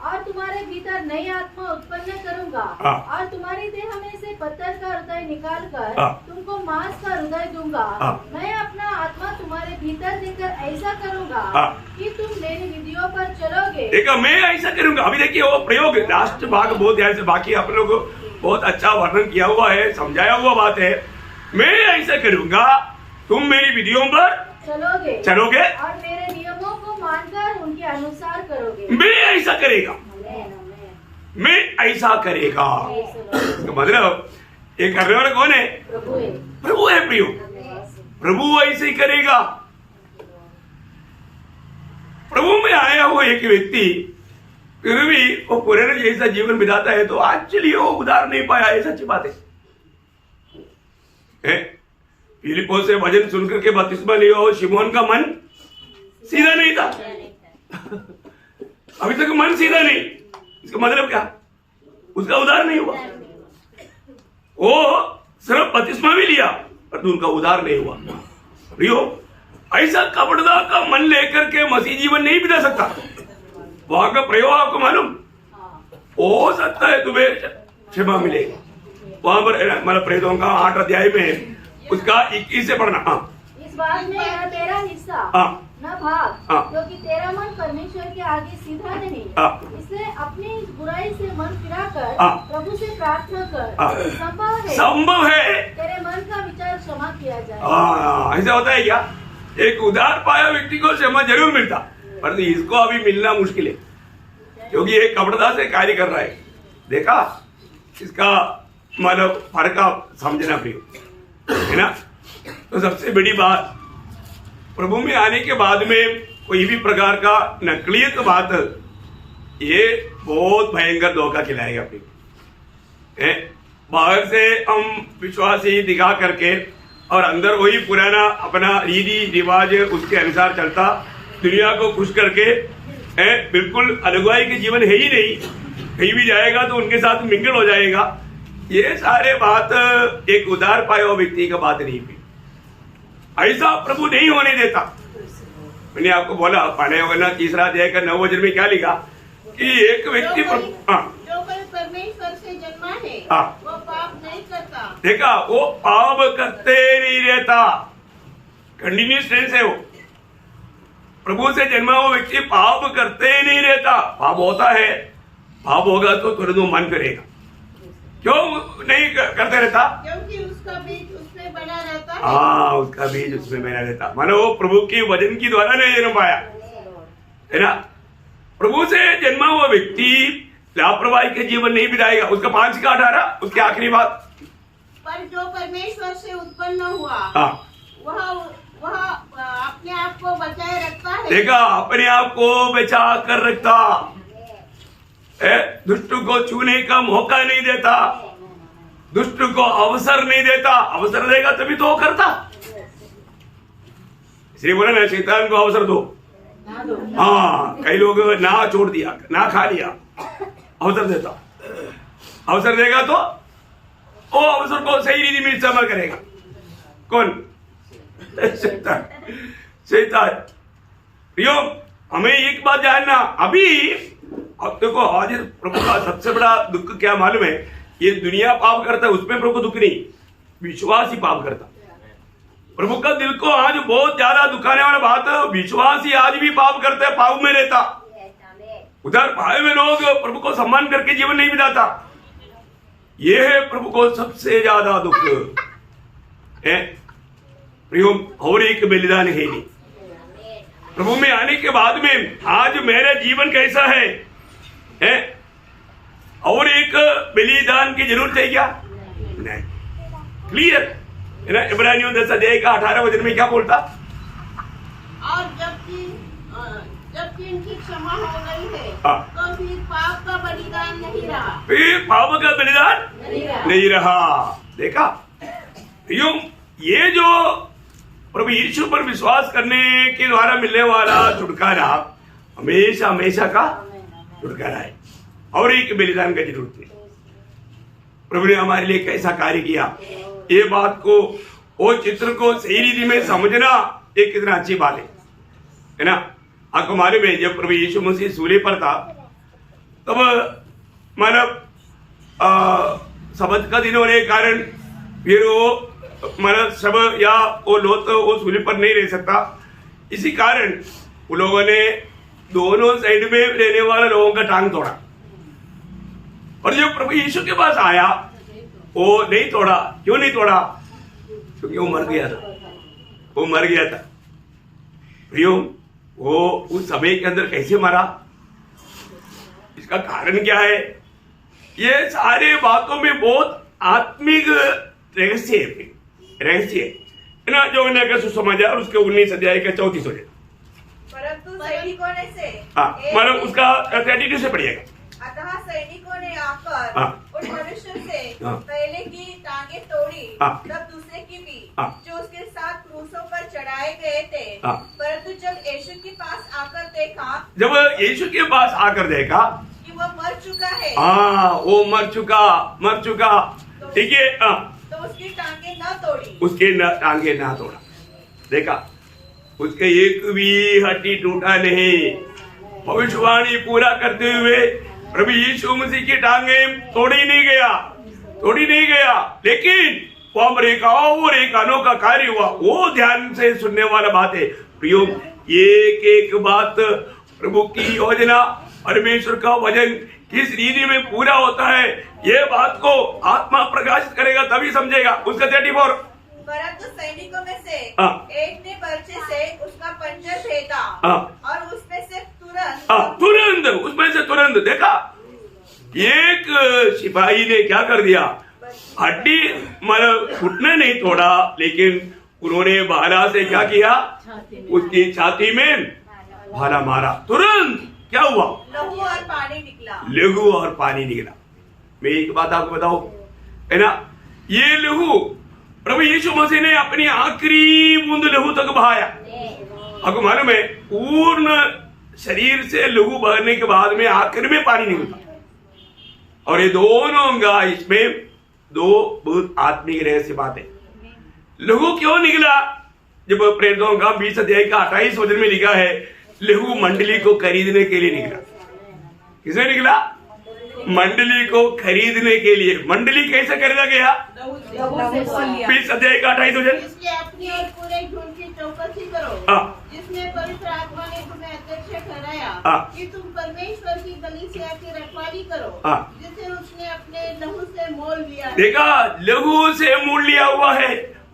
और तुम्हारे भीतर नई आत्मा उत्पन्न करूंगा और तुम्हारी देह में से पत्थर का हृदय निकाल कर तुमको मांस का हृदय दूंगा। मैं अपना आत्मा तुम्हारे भीतर देकर ऐसा करूंगा कि तुम मेरी विधियों पर चलोगे। देखा, मैं ऐसा करूंगा। अभी देखिए वो प्रयोग लास्ट भाग बहुत ध्यान से, बाकी आप लोग बहुत अच्छा वर्णन किया हुआ है, समझाया हुआ बात है। मैं ऐसा करूंगा, तुम मेरी विधियों पर चलोगे और मेरे नियमों को मानकर उनके अनुसार करोगे। मैं ऐसा करेगा, मैं ऐसा करेगा। मतलब ये करने वाला कौन है? प्रभु है प्रियो। प्रभु ऐसे ही करेगा। प्रभु में आया हुआ एक व्यक्ति फिर भी वो पुराने जैसा जीवन बिताता है तो एक्चुअली वो उद्धार नहीं पाया, ये सच्ची बात है। फिलिप्पो से वचन सुनकर के बपतिस्मा लिया हो, शिमोन का मन सीधा नहीं था। अभी तक मन सीधा नहीं, इसका मतलब क्या? उसका उद्धार नहीं हुआ। वो सिर्फ बपतिस्मा भी लिया पर उनका उद्धार नहीं हुआ। प्रियो, ऐसा कपड़दा का मन लेकर के मसीह जीवन नहीं बिता सकता। वहां का प्रयोग आपको मालूम हो सकता है तुम्हें क्षमा मिलेगा। वहां पर मतलब प्रेतों का 8 अध्याय में उसका 21 से पढ़ना। इस बात में न तेरा हिस्सा न भाग, क्योंकि तेरा मन परमेश्वर के आगे सीधा नहीं, इसलिए अपनी बुराई से मन फिराकर प्रभु से प्रार्थना कर। संभव है तेरे मन का विचार क्षमा किया जाए। ऐसा होता है क्या? एक उद्धार पाया व्यक्ति को क्षमा जरूर मिलता, पर इसको अभी मिलना मुश्किल है, क्योंकि ये कपड़दा से कार्य कर रहा है। देखा इसका मतलब फर्क आप समझना प्रिय है ना। तो सबसे बड़ी बात, प्रभु में आने के बाद में कोई भी प्रकार का नकलियत बात, ये बहुत भयंकर धोखा खिलाएगा प्रिय। बाहर से हम विश्वासी दिखा करके और अंदर वही पुराना अपना रीति रिवाज उसके अनुसार चलता, दुनिया को खुश करके बिल्कुल अलगुआई के जीवन है ही नहीं। कहीं भी जाएगा तो उनके साथ मिंगल हो जाएगा। ये सारे बात एक उद्धार पाया हुआ व्यक्ति का बात नहीं थी। ऐसा प्रभु नहीं होने देता। मैंने आपको बोला पढ़े होगा 3 अध्याय का 9 वचन में क्या लिखा कि एक व्यक्ति जो कोई परमेश्वर से जन्मा है वो पाप नहीं करता। देखा, वो पाप करते नहीं रहता, कंटिन्यूस टेंस है। वो प्रभु से जन्मा हुआ व्यक्ति पाप करते नहीं रहता। पाप होता है, पाप होगा तो तुरंत वो मन करेगा। क्यों नहीं करते रहता? क्योंकि उसका बीज उसमें बना रहता है। उसका बीज उसमें बना रहता। मानो वो प्रभु की वचन की द्वारा नहीं जन्म पाया है ना। प्रभु से जन्मा हुआ व्यक्ति लापरवाही के जीवन नहीं बिताएगा। उसका 5 का 18 उसकी आखिरी बात, पर जो परमेश्वर से उत्पन्न हुआ वह अपने आप को बचाए रखता है। देखा, अपने आप को बचा कर रखता, दुष्ट को छूने का मौका नहीं देता, दुष्ट को अवसर नहीं देता। अवसर देगा तभी तो वो करता। इसलिए बोला ना, शैतान को अवसर दो। कई लोग ना छोड़ दिया, ना खा लिया, अवसर देता। अवसर देगा तो वो अवसर को सही रीति में इस्तेमाल करेगा। कौन? शैतान। प्रियो, हमें एक बात जानना अभी। अब देखो आज प्रभु का सबसे बड़ा दुख क्या मालूम है? ये दुनिया पाप करता है उसमें प्रभु को दुख नहीं, विश्वास ही पाप करता। प्रभु का दिल को आज बहुत ज्यादा दुखाने वाला बात, विश्वास ही आज भी पाप करता है, पाप में रहता। उधर भाई में लोग प्रभु को सम्मान करके जीवन नहीं बिताता। ये है प्रभु को सबसे ज्यादा दुख है। प्रियो और एक बलिदान है नहीं। प्रभु में आने के बाद में आज मेरा जीवन कैसा है? और एक बलिदान की जरूरत है क्या? नहीं। क्लियर है ना? इब्रानियों 10 अध्याय का 18 वचन में क्या बोलता? और जबकि इनकी क्षमा हो गई है तो फिर पाप का बलिदान नहीं रहा। फिर पाप का बलिदान नहीं रहा। देखा यूं, ये जो प्रभु यीशु पर विश्वास करने के द्वारा मिलने वाला छुटकारा हमेशा हमेशा का छुटकारा है, और एक बलिदान का जरूरत है। प्रभु ने हमारे लिए कैसा कार्य किया, ये बात को, वो चित्र को सही रीति में समझना एक कितना अच्छी बात है ना? आपको मालूम है जब प्रभु यीशु मसीह सूली पर था तब मतलब शब्द का दिन होने के कारण फिर वो मतलब सब या वो लोग तो वो सूली पर नहीं रह सकता। इसी कारण उन लोगों ने दोनों साइड में रहने वाले लोगों का टांग तोड़ा, और जब प्रभु यीशु के पास आया वो नहीं तोड़ा। क्यों नहीं तोड़ा? क्योंकि वो मर गया था। वो मर गया था। प्रियो, वो उस समय के अंदर कैसे मरा, इसका कारण क्या है? ये सारे बातों में बहुत आत्मिक रहस्य है ना, जो उन्हें सुसमाचार उसके 19 अध्याय का 34 वचन। परंतु सैनिकों ने से मतलब उसका 32 से पढ़िएगा। अतः सैनिकों ने आकर उस मनुष्य से पहले की टांगे तोड़ी, तब दूसरे की भी, जो उसके साथ क्रूसों पर चढ़ाए गए थे। परंतु जब यीशु के पास आकर देखा कि वह मर चुका है, वो मर चुका ठीक है, तो उसकी टांगे न तोड़ी, उसके टांगे ना तोड़ा। देखा, उसके एक भी हड्डी टूटा नहीं। भविष्यवाणी पूरा करते हुए प्रभु यीशु मसीह की टांगे तोड़ी नहीं गया, लेकिन वो अमेरिका और एक अनोखा कार्य हुआ। वो ध्यान से सुनने वाला बात है प्रियो। एक बात प्रभु की योजना, परमेश्वर का वचन किस रीति में पूरा होता है, ये बात को आत्मा प्रकाशित करेगा तभी समझेगा। उसका 34। परंतु सैनिकों में से एक ने पर्चे से उसका पंजर फेंका और उसमें से तुरंत देखा, एक सिपाही ने क्या कर दिया, हड्डी मतलब घुटने नहीं तोड़ा, लेकिन उन्होंने भाला से क्या किया, उसकी छाती में भाला मारा। तुरंत क्या हुआ? लहू और पानी निकला। मैं एक बात आपको बताऊं है ना, ये लहू प्रभु यीशु मसीह ने अपनी आखिरी बूंद लहू तक बहाया। आपको मालूम है पूर्ण शरीर से लहू बहने के बाद में आखिर में पानी निकलता, और ये दोनों का इसमें दो बहुत आत्मिक रहस्य बात है। लहू क्यों निकला? जब प्रेरितों का 20 अध्याय का 28 वचन में लिखा है, लहू मंडली को खरीदने के लिए निकला। किसने निकला? मंडली को खरीदने के लिए। मंडली कैसे खरीदा गया? 20 अध्याय का 28 वचन। इसलिए अपनी और पूरे झूठ की चौकसी करो, जिसमें पवित्र आत्मा ने तुम्हें अध्यक्ष ठहराया कि तुम परमेश्वर की कलीसिया की रखवाली करो, जिसे उसने अपने लहू से मोल लिया है। देखा, लहू से मोल लिया हुआ है।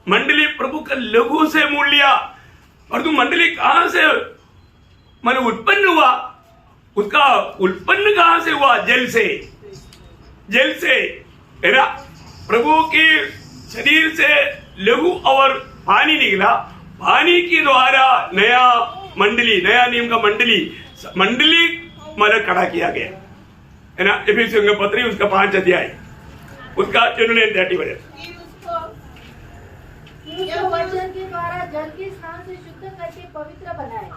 मंडली प्रभु का लहू से मोल लिया। और तुम मंडली कहां से मतलब उत्पन्न हुआ? उसका उत्पन्न कहां से हुआ? जल से है ना। प्रभु के शरीर से लहू और पानी निकला। पानी के द्वारा नया नियम का मंडली मतलब खड़ा किया गया है ना। इफिसियों का पत्री उसका 5 अध्याय उसका 30 वचन। वचन के द्वारा जल के स्नान से शुद्ध करके पवित्र बनाए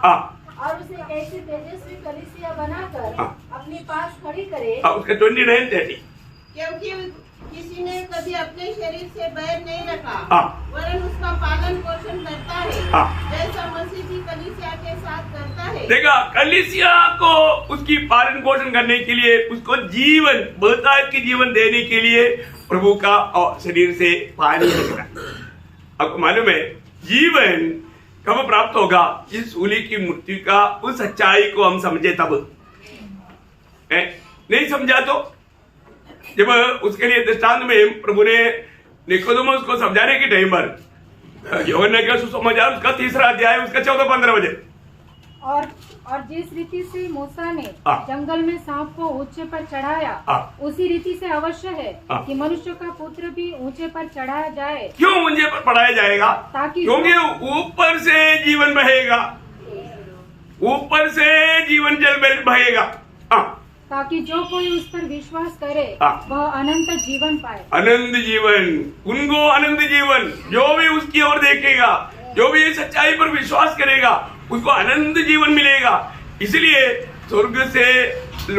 और उसे ऐसी तेजस्वी कलीसिया बनाकर अपने पास खड़ी करे। उसका 29-30। किसी ने कभी अपने शरीर से बैर नहीं रखा, हाँ। वरन उसका पालन पोषण करता है, हाँ। जैसा मसीह भी कलीसिया के साथ करता है। देखा, कलीसिया को उसकी पालन पोषण करने के लिए, उसको जीवन, बहुतायत की जीवन देने के लिए प्रभु का और शरीर से पानी निकला। आपको मालूम है जीवन कब प्राप्त होगा? इस सूली की मृत्यु का उस सच्चाई को हम समझे तब। नहीं समझा तो जब उसके लिए दृष्टांत में प्रभु ने निकोदेमुस को समझाने के टाइम पर यूहन्ना का सुसमाचार उसका 3रा अध्याय उसका 14-15 बजे, और जिस रीति से मूसा ने हाँ। जंगल में सांप को ऊंचे पर चढ़ाया, हाँ। उसी रीति से अवश्य है हाँ। कि मनुष्य का पुत्र भी ऊंचे पर चढ़ाया जाए। क्यों ऊंचे पर पढ़ाया जाएगा? ताकि क्योंकि ऊपर से जीवन बहेगा, ऊपर से जीवन जल बहेगा। हाँ। ताकि जो कोई उस पर विश्वास करे हाँ। वह अनंत जीवन पाए। अनंत जीवन, उनको अनंत जीवन, जो भी उसकी ओर देखेगा, जो भी इस सच्चाई पर विश्वास करेगा, उसको अनंत जीवन मिलेगा। इसलिए स्वर्ग से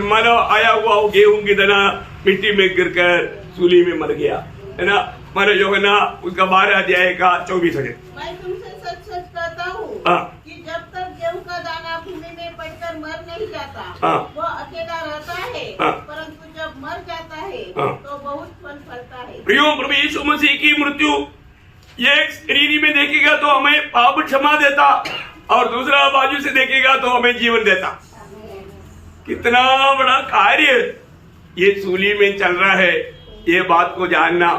मानो आया हुआ वो गेहूं की दाना मिट्टी में गिरकर सूली में मर गया, है ना। मानो यूहन्ना उसका 12 अध्याय का 24 है। मैं तुमसे सच सच कहता हूँ हाँ। कि जब तक गेहूं का दाना भूमि में पड़कर मर नहीं जाता, हाँ। वो अकेला रहता है, हाँ। परंतु जब मर जाता है हाँ। तो बहुत फल फलता है। प्रियो, प्रभु यीशु मसीह की मृत्यु एक शरीर में देखेगा तो हमें पाप क्षमा देता, और दूसरा बाजू से देखेगा तो हमें जीवन देता। कितना बड़ा कार्य ये सूली में चल रहा है, ये बात को जानना,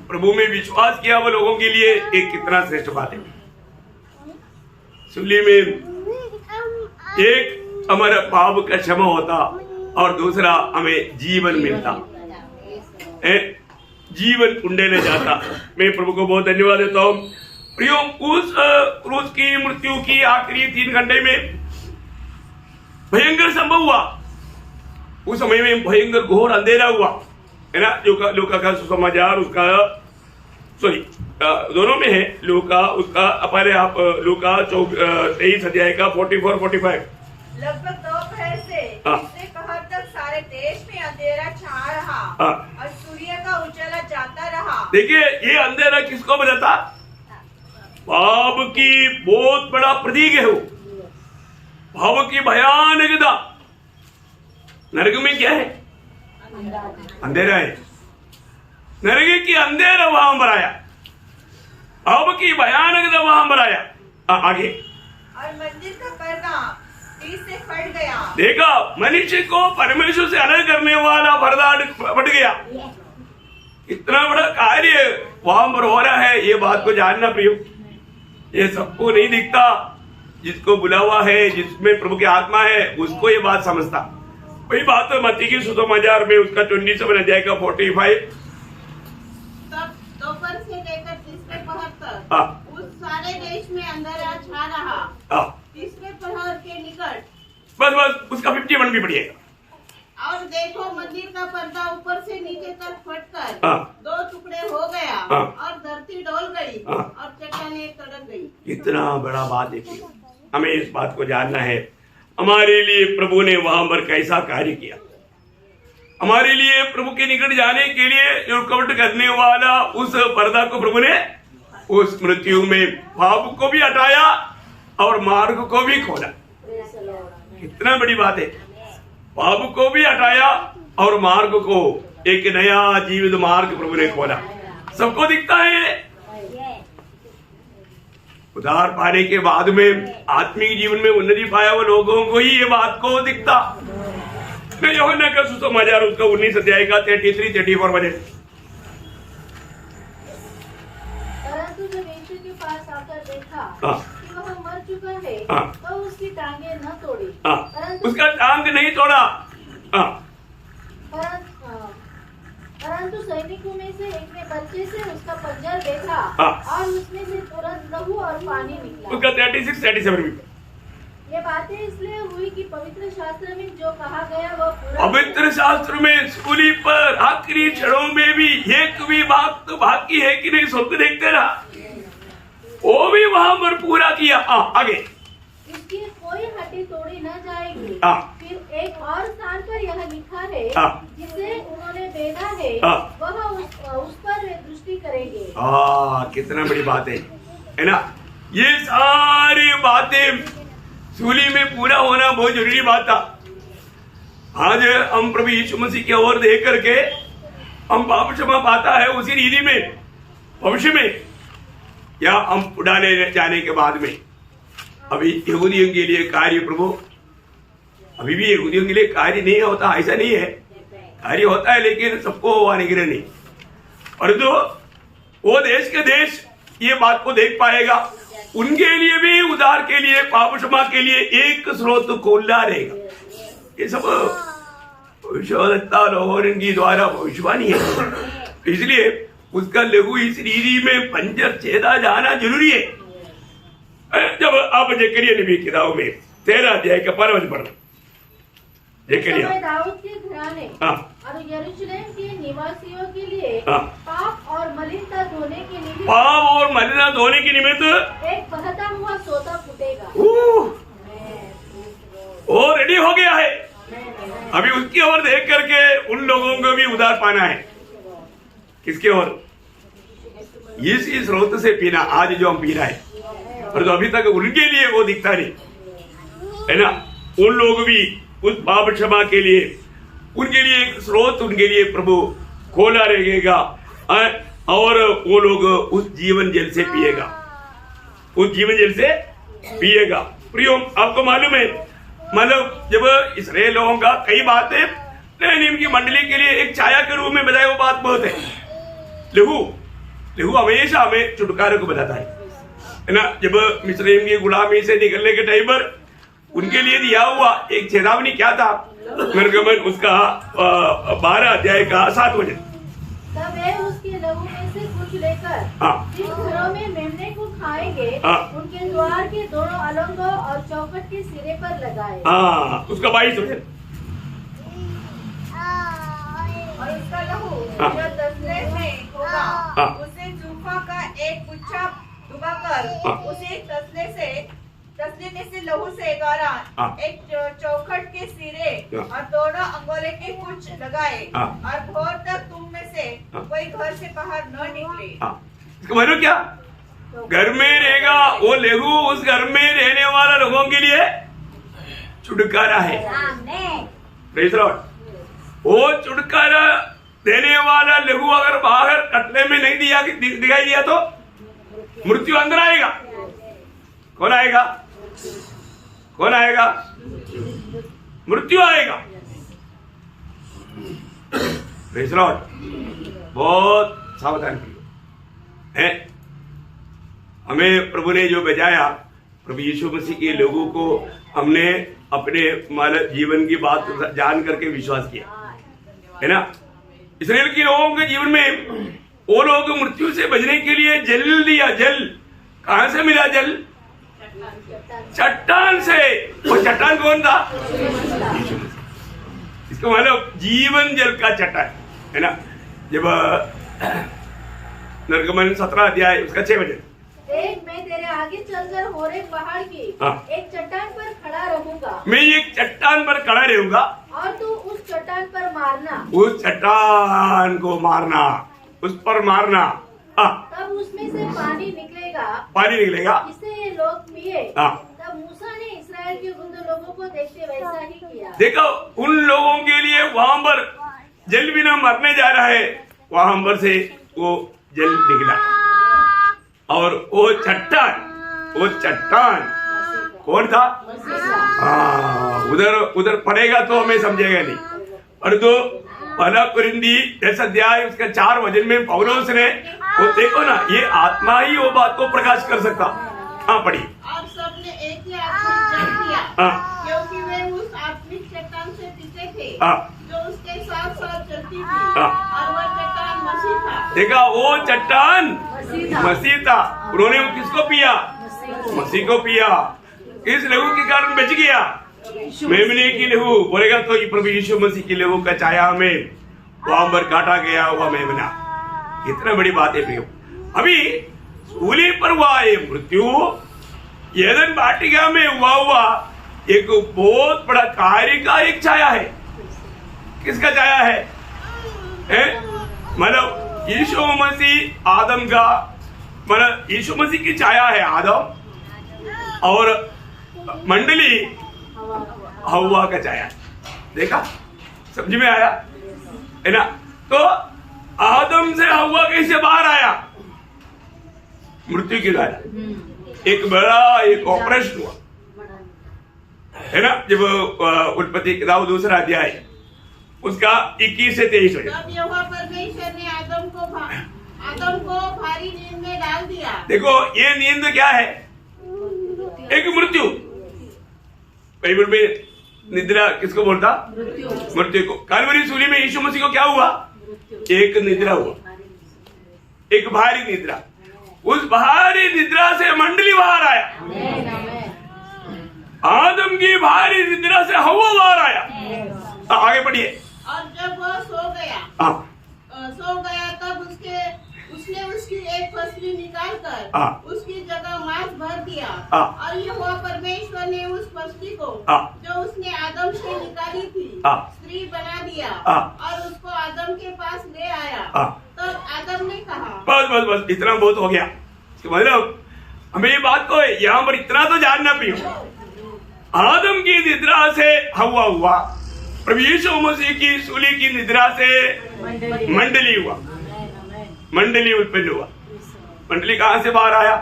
प्रभु में विश्वास किया वो लोगों के लिए एक कितना श्रेष्ठ बात है। सूली में एक हमारा पाप का क्षमा होता और दूसरा हमें जीवन मिलता, जीवन कुंडे जाता। मैं प्रभु को बहुत धन्यवाद देता हूँ। प्रियो, उस क्रूस की मृत्यु की आखिरी 3 घंटे में भयंकर संभव हुआ। उस समय में भयंकर घोर अंधेरा हुआ, है ना। लूका का सुसमाचार उसका दोनों में है। लूका उसका अपारे आप लूका 23 अध्याय का 44-45। लगभग दोपहर से तीसरे पहर तक सारे देश में अंधेरा छा रहा और सूर्य का उजाला जाता रहा। देखिए, ये अंधेरा किसको बताता? पाप की बहुत बड़ा प्रतीक है वो, पाप की भयानकता। नरक में क्या है? अंधेरा है। नरक की अंधेरा वहां पर आया, पाप की भयानकता वहां पर आया। आगे, और मंदिर का पर्दा तीर से फट गया। देखा, मनुष्य को परमेश्वर से अलग करने वाला पर्दा फट गया। इतना बड़ा कार्य वहां पर हो रहा है, ये बात को जानना प्रियो। ये सबको नहीं दिखता, जिसको बुला हुआ है, जिसमें प्रभु की आत्मा है, उसको ये बात समझता। वही बात तो मत्ती की सुसमाचार में उसका 27 अध्याय का 45। तब दोपहर से लेकर तीसरे पहर तक उस सारे देश में अंधेरा छा रहा। तीसरे पहर के निकट बस उसका 51 भी पढ़िएगा। और देखो, मंदिर का पर्दा ऊपर से नीचे तक फटकर 2 टुकड़े हो गया और धरती डोल गई और चट्टानें तड़क गई। इतना बड़ा बात देखिए, हमें इस बात को जानना है। हमारे लिए प्रभु ने वहां पर कैसा कार्य किया। हमारे लिए प्रभु के निकट जाने के लिए रुकावट करने वाला उस पर्दा को प्रभु ने उस मृत्यु में पाप को भी हटाया और मार्ग को भी खोला। कितना बड़ी बात है। पाप को भी हटाया और मार्ग को, एक नया जीवित मार्ग प्रभु ने खोला। सबको दिखता है। उद्धार पाने के बाद में आत्मिक जीवन में उन्नति पाया वो लोगों को ही ये बात को दिखता। मैं यूहन्ना का सुसमाचार उसका 19 अध्याय का 33-34 बजे। परंतु जब यीशु के पास आकर देखा कि वह मर चुका है, तो उसकी टांगे न तोड़ी, उसका टांग नहीं तोड़ा। परंतु सैनिकों में से एक ने बच्चे से उसका पंजर देखा और उसमें से तुरंत लहू और पानी निकला। उसका 36-37 भी। ये बातें इसलिए हुई कि पवित्र शास्त्र में जो कहा गया वह पूरा। पवित्र शास्त्र में सूली पर आखिरी क्षणों में भी एक भी बात तो बाकी है कि नहीं, स्वर्ग देखते रहा, वो भी वहां पर पूरा किया। आगे, इसकी कोई हड्डी तोड़ी न जाएगी। फिर एक और स्थान पर यह लिखा है, जिसे उन्होंने बेधा है वह उस पर वे दृष्टि करेंगे। कितना बड़ी बात है ना। ये सारी बातें सूली में पूरा होना बहुत जरूरी बात था। आज हम प्रभु यीशु मसीह की ओर देख करके हम पाप क्षमा पाता है उसी रीति में भविष्य में, या हम उड़ाने जाने के बाद में। अभी यहूदियों के लिए कार्य प्रभु अभी भी यहूदियों के लिए कार्य नहीं होता, ऐसा नहीं है, कार्य होता है लेकिन सबको अनुग्रह नहीं। और जो वो देश के देश ये बात को देख पाएगा, उनके लिए भी उद्धार के लिए पाप क्षमा के लिए एक स्रोत खुला रहेगा। ये सब भविष्यवक्ता लोगों की द्वारा भविष्यवाणी है, इसलिए उसका लघु इस रीति में पंजर छेदा जाना जरूरी है। जब आप जकरिया नबी की किताब में 13 अध्याय का 12 वचन पढ़ना। जकरिया दाऊद के घराने और यरूशलेम के निवासियों के लिए पाप और मलिनता धोने के निमित्त एक बहता हुआ सोता फूटेगा। वो रेडी हो गया है, अभी उसकी ओर देख करके उन लोगों को भी उधार पाना है। किसके ओर? इस स्रोत से पीना, आज जो हम पी रहा है, और तो अभी तक उनके लिए वो दिखता नहीं है ना। उन लोग भी उस पाप क्षमा के लिए, उनके लिए एक स्रोत उनके लिए प्रभु खोला रहेगा, और वो लोग उस जीवन जल से पिएगा, उस जीवन जल से पिएगा। प्रियो, आपको मालूम है, मतलब जब इसराइल लोगों का कई बातें नहीं की मंडली के लिए एक छाया के रूप में बताए, वो बात बहुत है। लहू हमेशा हमें छुटकारे को बताता है ना। जब मिस्रईम की गुलामी से निकलने के टाइम पर उनके लिए दिया हुआ एक चेतावनी क्या था? निर्गमन उसका 12 अध्याय का 7 वचन। तब वे उसके लहू में से कुछ लेकर जिन घरों में मेमने को खाएंगे उनके द्वार के दोनों अलंगों और चौखट के सिरे पर लगाए। उसका 22 वचन। और उसका लहू जो तसले में होगा, उसे जूफा का एक गुच्छा डुबाकर उसे तसले में से लहू से 11 एक चौखट के सिरे और दोनों अंगोले के कुछ लगाए, और भोर तक तुम में से कोई घर से बाहर न निकले। इसका मतलब क्या? घर में रहेगा वो लहू, उस घर में रहने वाला लोगों के लिए छुटकारा है। Praise the Lord. वो छुटकारा देने वाला लहू अगर बाहर कटले में नहीं दिखाई दिया तो मृत्यु अंदर आएगा। कौन आएगा? कौन आएगा? मृत्यु आएगा। Praise the Lord. बहुत सावधान है। हमें प्रभु ने जो बजाया, प्रभु यीशु मसीह के लोगों को हमने अपने मानव जीवन की बात जान करके विश्वास किया है ना। इसराइल के लोगों के जीवन में वो लोग मृत्यु से बचने के लिए जल दिया। जल कहां से मिला? जल चट्टान से। वो चट्टान कौन था? इसका मतलब जीवन जल का चट्टान है ना। जब निर्गमन 17 अध्याय उसका 6 वचन। मैं तेरे आगे चलकर होरेब पहाड़ की एक चट्टान पर खड़ा रहूंगा। मैं एक चट्टान पर खड़ा रहूंगा और तू उस चट्टान पर मारना। उस चट्टान को मारना, उस पर मारना। तब उसमें से पानी निकलेगा, जिससे ये लोग पिए। तब मूसा ने इस्राएल के उन लोगों को देखते वैसा ही किया। देखो, उन लोगों के लिए वहां पर जल बिना मरने जा रहा है, वहां पर से वो जल निकला। और वो चट्टान कौन था? उधर पड़ेगा तो हमें समझेगा नहीं। और तो पहला कुरिन्दी 10 अध्याय उसका 4 वचन में पौलुस ने वो देखो ना, ये आत्मा ही वो बात को प्रकाश कर सकता। पढ़िए। और सबने एक ही आत्मा जल दिया, क्योंकि वे उस आत्मिक चट्टान से टिके थे जो उसके साथ साथ चलती थी, और वह चट्टान मसीह था। देखा, वो चट्टान मसीह था। उन्होंने किसको पिया? मसीह को पिया। इस लहू के कारण बच गया। मेमने की लहू बोलेगा तो प्रभु यीशु मसीह की लहू का छाया में वहां पर काटा गया हुआ मेमना। कितना बड़ी बात है प्रियो। अभी सूली पर हुआ ये मृत्यु एदन वाटिका में हुआ एक बहुत बड़ा कार्य का एक छाया है। किसका छाया है? मतलब यीशु मसीह आदम का मतलब यीशु मसीह की छाया है आदम, और मंडली हव्वा का छाया। देखा, समझ में आया है ना? तो आदम से हव्वा कैसे बाहर आया? मृत्यु के द्वारा। एक बड़ा एक ऑपरेशन हुआ है ना, जब उत्पत्ति किताब 2 अध्याय उसका 21 से 23 हो जाए। तब यहोवा परमेश्वर ने आदम को भारी नींद में डाल दिया। देखो, ये नींद क्या है? एक मृत्यु। बाइबल में निद्रा किसको बोलता? मृत्यु को। कालवरी सूली में यीशु मसीह को क्या हुआ? एक निद्रा हुआ, एक भारी निद्रा। उस भारी निद्रा से मंडली बाहर आया। आदम की भारी निद्रा से हव्वा बाहर आया। आगे पढ़िए। और जब वह सो गया तब उसने उसकी एक फसली निकालकर उसकी जगह मांस भर दिया। और यहोवा परमेश्वर ने उस फसली को जो उसने आदम से निकाली थी स्त्री बना दिया और उसको आदम के पास ले आया। तब आदम ने कहा, बस इतना बहुत हो गया। मतलब हमें ये बात को यहाँ पर इतना तो जानना पियो, आदम की निद्रा से हव्वा हुआ, प्रभु यीशु मसीह की सूली की निद्रा से मंडली हुआ, मंडली उत्पन्न हुआ। मंडली कहां से बाहर आया?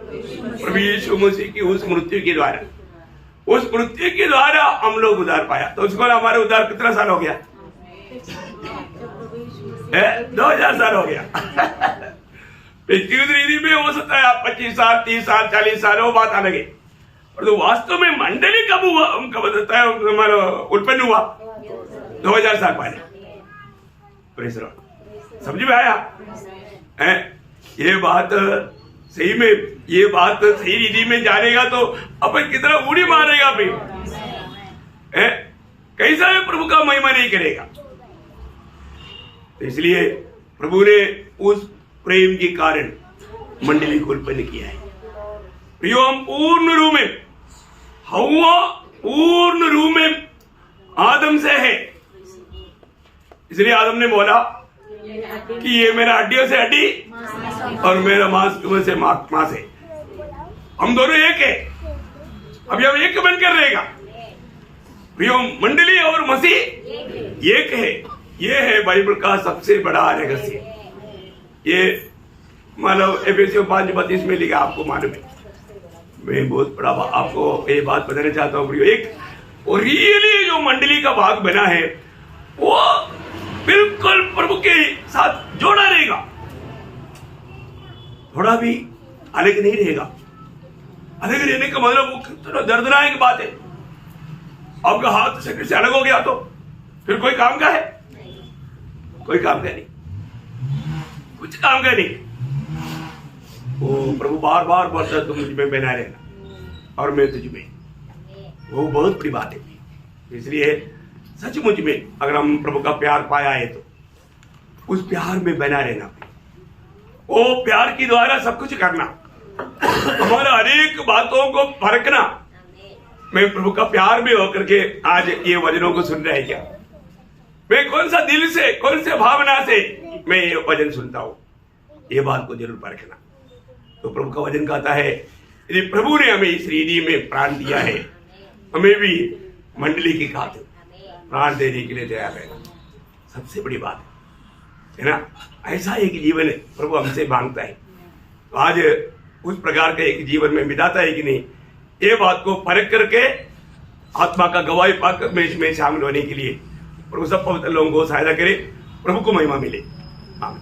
प्रभु यीशु मसीह की उस मृत्यु के द्वारा। उस मृत्यु के द्वारा हम लोग उद्धार पाया। तो उसको हमारे उद्धार कितना साल हो गया? 2000 साल हो गया। व्यक्तिगत रीति में हो सकता है आप 25 साल, 30 साल, 40 साल, वो बात अलग है। और तो वास्तव में मंडली कब हुआ? उनका बताता है हमारा उत्पन्न हुआ 2000 साल पहले। समझ में आया है? ये बात सही में, ये बात सही रीति में जानेगा तो अपन कितना उड़ी मारेगा भाई, कैसा है प्रभु का महिमा नहीं करेगा। तो इसलिए प्रभु ने उस प्रेम के कारण मंडली को उत्पन्न किया है। प्रियो, हम पूर्ण रूप में, हव्वा पूर्ण रूप में आदम से है। इसलिए आदम ने बोला कि ये मेरा हड्डियों से हड्डी और मेरा मांस से मांस है। हम दोनों एक है। अभी हम एक बनकर रहेगा। प्रियो, मंडली और मसीह एक है। ये है बाइबल का सबसे बड़ा रहस्य। ये मतलब एफएससी 5:32 में लिखा, आपको मालूम है। मैं बहुत बड़ा आपको ये बात बताना चाहता हूँ प्रियो, एक और रियली जो मंडली का भाग बना है वो बिल्कुल प्रभु के साथ जोड़ा रहेगा, थोड़ा भी अलग नहीं रहेगा। अलग रहने का मतलब वो कितना दर्दनाक बात है। आपका हाथ शरीर से अलग हो गया तो फिर कोई काम का है? कोई काम का नहीं, कुछ काम का नहीं। वो प्रभु बार बार बोलता है तुम मुझ में बना रहना और मैं तुझ में। वो बहुत बड़ी बात है। इसलिए सचमुच में अगर हम प्रभु का प्यार पाया है तो उस प्यार में बना रहना, वो प्यार के द्वारा सब कुछ करना, हमारा हरेक बातों को परखना। मैं प्रभु का प्यार में होकर के आज ये वचनों को सुन रहा है क्या? मैं कौन सा दिल से, कौन से भावना से मैं ये वचन सुनता हूं, ये बात को जरूर परखना। तो प्रभु का वचन कहता है यदि प्रभु ने हमें इस रीति में प्राण दिया है, हमें भी मंडली की खातिर प्राण देने के लिए तैयार है। सबसे बड़ी बात है ना, ऐसा एक जीवन है प्रभु हमसे मांगता है। तो आज उस प्रकार का एक जीवन में बिताता है कि नहीं, ये बात को परख करके आत्मा का गवाही पाकर में इसमें शामिल होने के लिए प्रभु सब पवित्र लोगों को सहायता करे। प्रभु को महिमा मिले। आमीन।